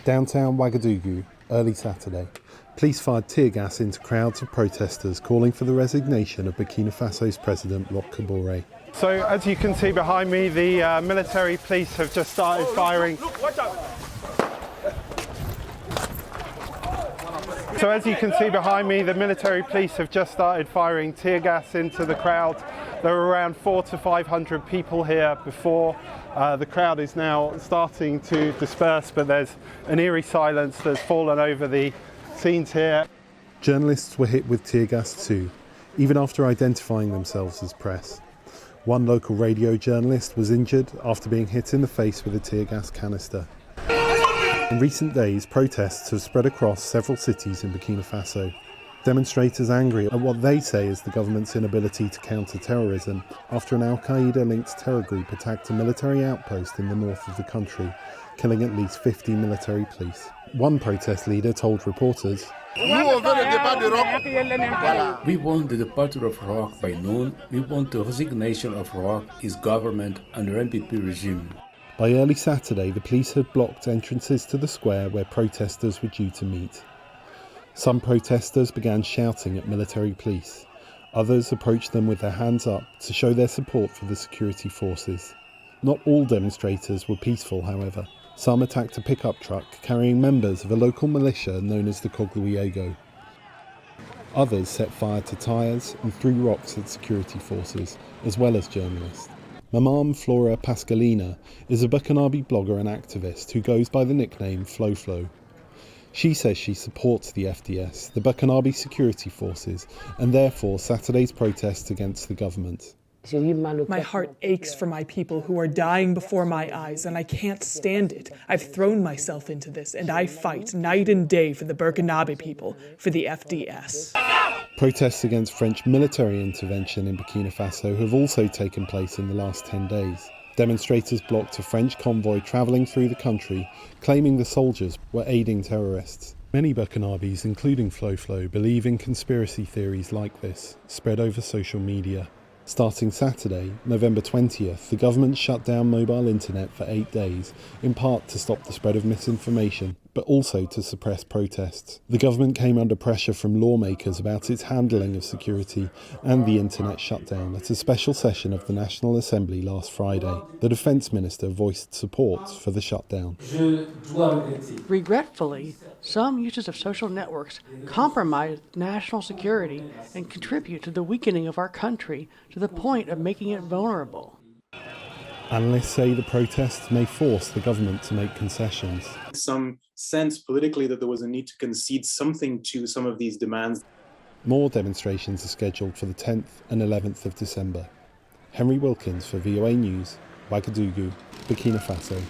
Downtown Ouagadougou, early Saturday. Police fired tear gas into crowds of protesters calling for the resignation of Burkina Faso's President Roch Kaboré. So as you can see behind me, the military police have just started firing. So as you can see behind me, the military police have just started firing tear gas into the crowd. There were around 400 to 500 people here before. The crowd is now starting to disperse, but there's an eerie silence that's fallen over the scenes here. Journalists were hit with tear gas too, even after identifying themselves as press. One local radio journalist was injured after being hit in the face with a tear gas canister. In recent days, protests have spread across several cities in Burkina Faso. Demonstrators angry at what they say is the government's inability to counter terrorism after an Al-Qaeda-linked terror group attacked a military outpost in the north of the country, killing at least 50 military police. One protest leader told reporters, We want the departure of Roch by noon. We want the resignation of Roch, his government and the MPP regime. By early Saturday, the police had blocked entrances to the square where protesters were due to meet. Some protesters began shouting at military police. Others approached them with their hands up to show their support for the security forces. Not all demonstrators were peaceful, however. Some attacked a pickup truck carrying members of a local militia known as the Cogluiego. Others set fire to tyres and threw rocks at security forces, as well as journalists. Mamadou Flora Pascalina is a Burkinabe blogger and activist who goes by the nickname Flo. She says she supports the FDS, the Burkinabe security forces, and therefore Saturday's protests against the government. My heart aches for my people who are dying before my eyes, and I can't stand it. I've thrown myself into this, and I fight night and day for the Burkinabe people, for the FDS. Protests against French military intervention in Burkina Faso have also taken place in the last 10 days. Demonstrators blocked a French convoy travelling through the country, claiming the soldiers were aiding terrorists. Many Burkinabes, including Flo, believe in conspiracy theories like this, spread over social media. Starting Saturday, November 20th, the government shut down mobile internet for 8 days, in part to stop the spread of misinformation, but also to suppress protests. The government came under pressure from lawmakers about its handling of security and the internet shutdown at a special session of the National Assembly last Friday. The Defence Minister voiced support for the shutdown. Regretfully, some uses of social networks compromise national security and contribute to the weakening of our country to the point of making it vulnerable. Analysts say the protests may force the government to make concessions. Some sense politically that there was a need to concede something to some of these demands. More demonstrations are scheduled for the 10th and 11th of December. Henry Wilkins for VOA News, Ouagadougou, Burkina Faso.